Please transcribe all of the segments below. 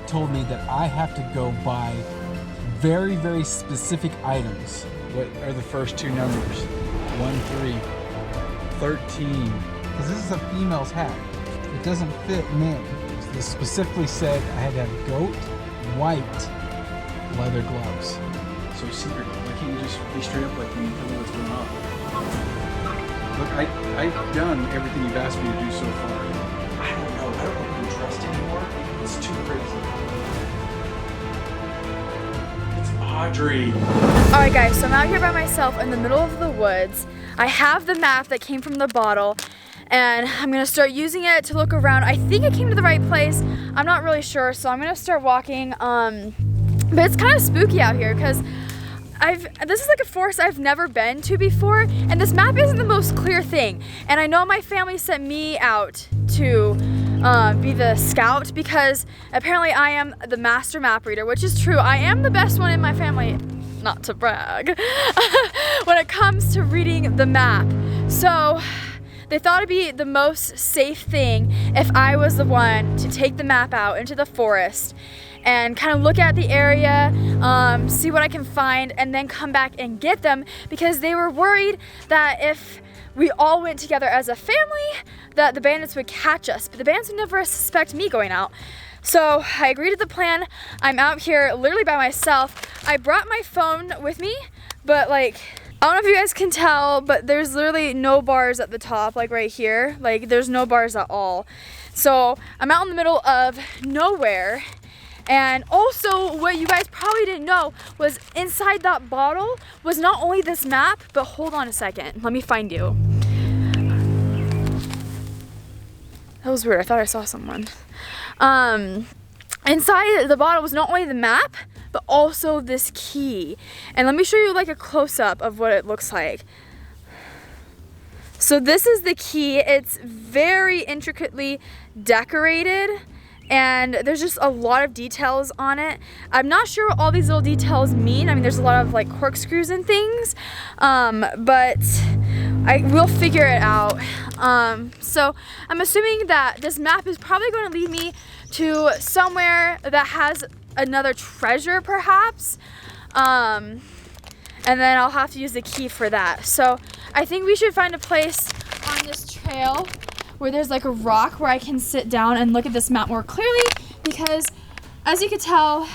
told me that I have to go buy very, very specific items. What are the first two numbers? 1, 3, 13. Because this is a female's hat. It doesn't fit men. This specifically said I had to have goat white leather gloves. So secret, why can't you just be straight up like me and tell me what's going on? Look, I've done everything you've asked me to do so far. I don't know if I can trust anymore. It's too crazy. It's Audrey. Alright guys, so I'm out here by myself in the middle of the woods. I have the map that came from the bottle and I'm gonna start using it to look around. I think I came to the right place. I'm not really sure, so I'm gonna start walking. But it's kind of spooky out here because this is like a forest I've never been to before, and this map isn't the most clear thing. And I know my family sent me out to be the scout because apparently I am the master map reader, which is true. I am the best one in my family, not to brag, when it comes to reading the map. So they thought it'd be the most safe thing if I was the one to take the map out into the forest and kind of look at the area, see what I can find, and then come back and get them, because they were worried that if we all went together as a family, that the bandits would catch us. But the bandits would never suspect me going out. So I agreed to the plan. I'm out here literally by myself. I brought my phone with me, but like, I don't know if you guys can tell, but there's literally no bars at the top, like right here. Like, there's no bars at all. So I'm out in the middle of nowhere. And also, what you guys probably didn't know was inside that bottle was not only this map, but hold on a second. Let me find you. That was weird. I thought I saw someone. Inside the bottle was not only the map, but also this key. And let me show you like a close-up of what it looks like. So this is the key. It's very intricately decorated, and there's just a lot of details on it. I'm not sure what all these little details mean. I mean, there's a lot of like corkscrews and things, but I will figure it out. So I'm assuming that this map is probably going to lead me to somewhere that has another treasure perhaps, and then I'll have to use the key for that. So I think we should find a place on this trail where there's like a rock where I can sit down and look at this map more clearly, because as you can tell,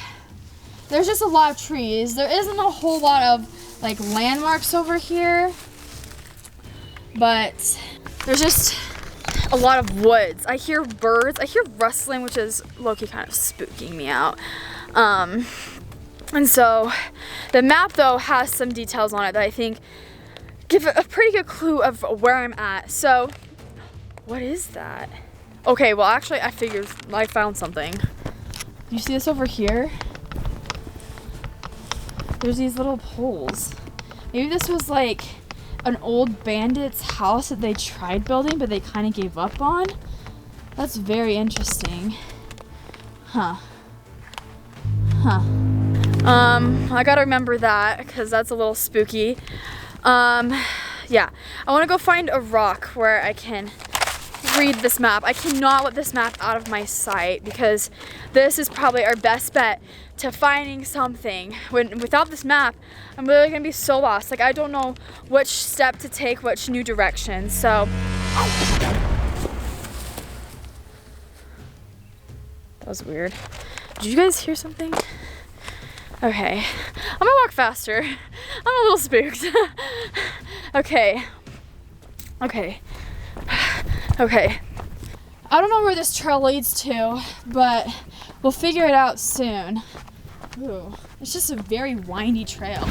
there's just a lot of trees. There isn't a whole lot of like landmarks over here, but there's just a lot of woods. I hear birds, I hear rustling, which is low-key kind of spooking me out. And so the map though has some details on it that I think give a pretty good clue of where I'm at. So what is that? Okay, well actually I figured I found something. You see this over here? There's these little poles. Maybe this was like an old bandit's house that they tried building but they kind of gave up on. That's very interesting. Huh. I gotta remember that because that's a little spooky. Yeah, I want to go find a rock where I can read this map. I cannot let this map out of my sight because this is probably our best bet to finding something. Without this map, I'm really gonna be so lost. Like, I don't know which step to take, which new direction. So that was weird. Did you guys hear something? Okay, I'm gonna walk faster. I'm a little spooked. Okay. I don't know where this trail leads to, but we'll figure it out soon. Ooh, it's just a very windy trail.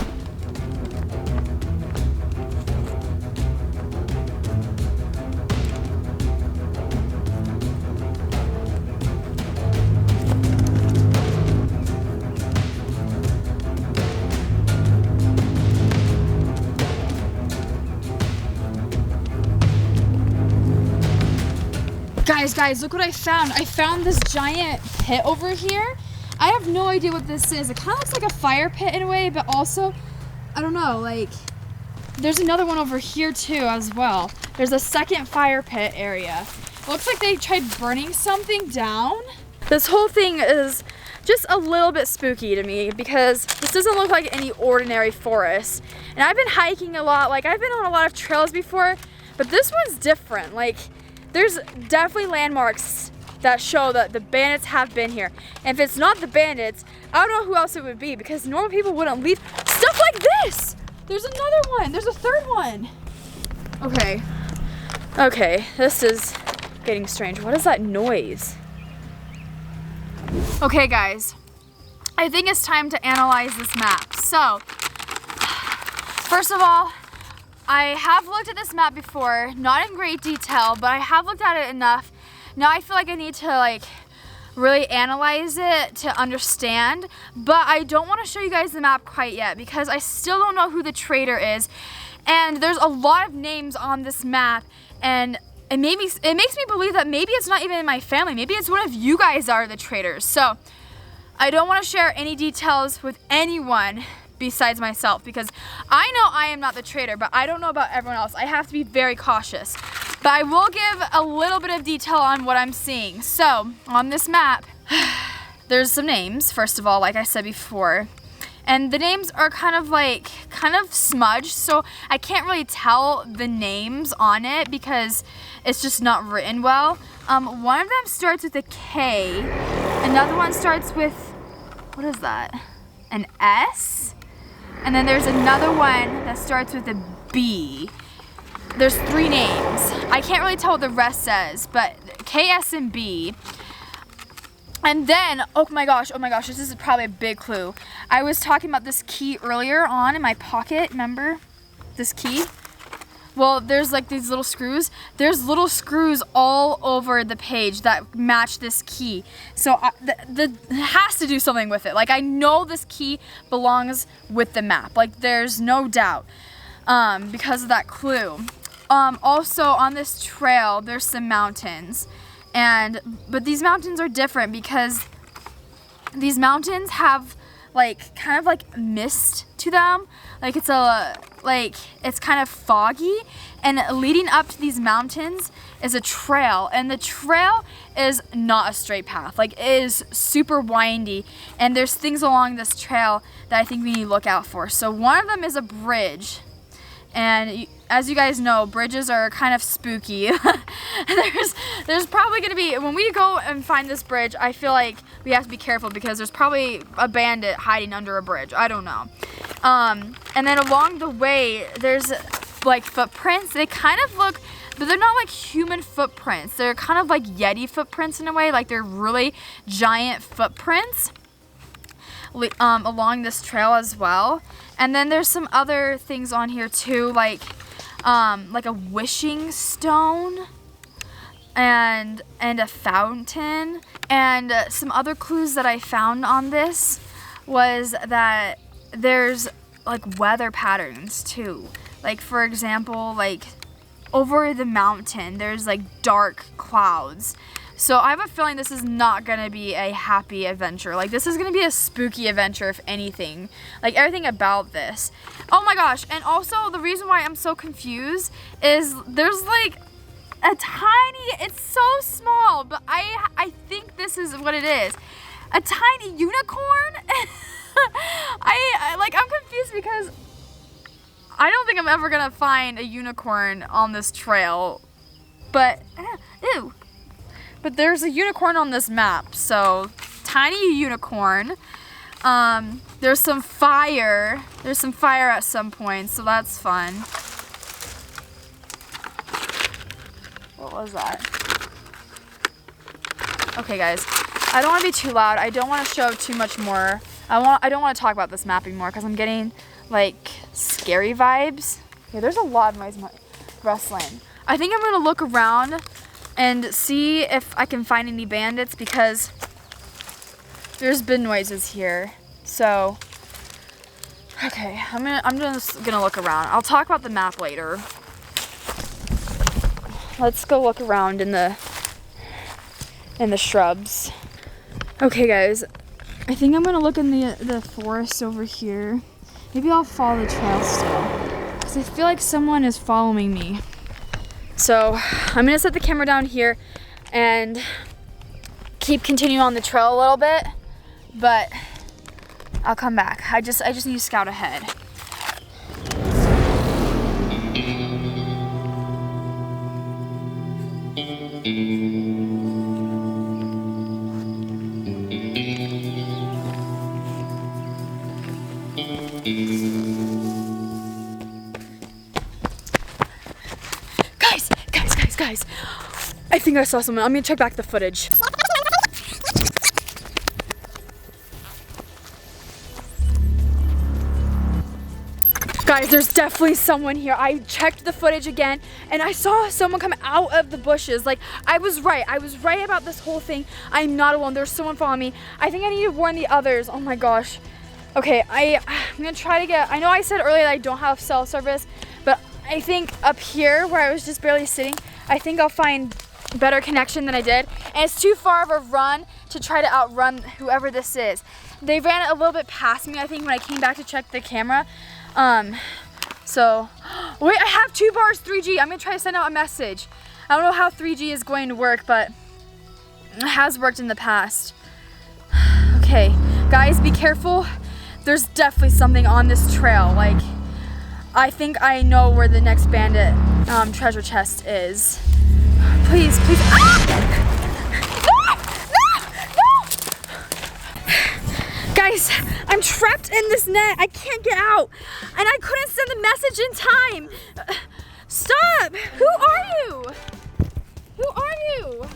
Guys, look what I found. I found this giant pit over here. I have no idea what this is. It kind of looks like a fire pit in a way, but also, I don't know, like, there's another one over here too as well. There's a second fire pit area. It looks like they tried burning something down. This whole thing is just a little bit spooky to me because this doesn't look like any ordinary forest. And I've been hiking a lot, like I've been on a lot of trails before, but this one's different. Like there's definitely landmarks that show that the bandits have been here. And if it's not the bandits, I don't know who else it would be because normal people wouldn't leave stuff like this. There's another one, there's a third one. Okay, this is getting strange. What is that noise? Okay guys, I think it's time to analyze this map. So, first of all, I have looked at this map before, not in great detail, but I have looked at it enough. Now I feel like I need to like really analyze it to understand, but I don't want to show you guys the map quite yet because I still don't know who the traitor is. And there's a lot of names on this map, and it makes me believe that maybe it's not even in my family. Maybe it's one of you guys are the traitors. So I don't want to share any details with anyone besides myself because I know I am not the traitor, but I don't know about everyone else. I have to be very cautious. But I will give a little bit of detail on what I'm seeing. So on this map, there's some names, first of all, like I said before. And the names are kind of smudged, so I can't really tell the names on it because it's just not written well. One of them starts with a K, another one starts with, what is that? An S? And then there's another one that starts with a B. There's 3 names. I can't really tell what the rest says, but K, S, and B. And then, oh my gosh, this is probably a big clue. I was talking about this key earlier on in my pocket, remember? This key? Well, there's like these little screws. There's little screws all over the page that match this key. So it has to do something with it. Like I know this key belongs with the map. Like there's no doubt because of that clue. Also on this trail, there's some mountains. But these mountains are different because these mountains have like kind of like mist to them. Like it's kind of foggy, and leading up to these mountains is a trail, and the trail is not a straight path. Like it is super windy, and there's things along this trail that I think we need to look out for. So one of them is a bridge. And as you guys know, bridges are kind of spooky. There's probably gonna be, when we go and find this bridge, I feel like we have to be careful because there's probably a bandit hiding under a bridge. I don't know. And then along the way, there's like footprints. They kind of look, but they're not like human footprints. They're kind of like Yeti footprints in a way. Like they're really giant footprints along this trail as well. And then there's some other things on here too, like a wishing stone and a fountain. And some other clues that I found on this was that there's like weather patterns too. Like for example, like over the mountain, there's like dark clouds. So I have a feeling this is not gonna be a happy adventure. Like this is gonna be a spooky adventure if anything. Like everything about this. Oh my gosh, and also the reason why I'm so confused is there's like a tiny, it's so small, but I think this is what it is. A tiny unicorn? I'm confused because I don't think I'm ever gonna find a unicorn on this trail. But, ew. But there's a unicorn on this map, so tiny unicorn. There's some fire. There's some fire at some point, so that's fun. What was that? Okay, guys. I don't want to be too loud. I don't want to show too much more. I don't want to talk about this map anymore because I'm getting like scary vibes. Yeah, there's a lot of noise rustling. I think I'm gonna look around and see if I can find any bandits because there's been noises here. So, okay, I'm just gonna look around. I'll talk about the map later. Let's go look around in the shrubs. Okay, guys, I think I'm gonna look in the forest over here. Maybe I'll follow the trail still because I feel like someone is following me. So I'm gonna set the camera down here and keep continuing on the trail a little bit but I'll come back. I just need to scout ahead. Guys, I think I saw someone. I'm gonna check back the footage. Guys, there's definitely someone here. I checked the footage again and I saw someone come out of the bushes. Like, I was right about this whole thing. I'm not alone. There's someone following me. I think I need to warn the others. Oh my gosh. Okay, I'm gonna try to get, I know I said earlier that I don't have cell service, but I think up here where I was just barely sitting, I think I'll find better connection than I did. And it's too far of a run to try to outrun whoever this is. They ran a little bit past me, I think, when I came back to check the camera. So, wait, I have 2 bars 3G. I'm gonna try to send out a message. I don't know how 3G is going to work, but it has worked in the past. Okay, guys, be careful. There's definitely something on this trail. Like, I think I know where the next bandit treasure chest is. Please, please. Ah! No! Guys, I'm trapped in this net. I can't get out. And I couldn't send the message in time. Stop! Who are you? Who are you?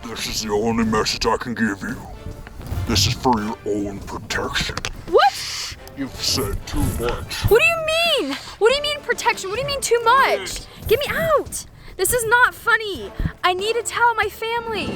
This is the only message I can give you. This is for your own protection. What? You've said too much. What do you mean? What do you mean protection? What do you mean too much? Get me out. This is not funny. I need to tell my family.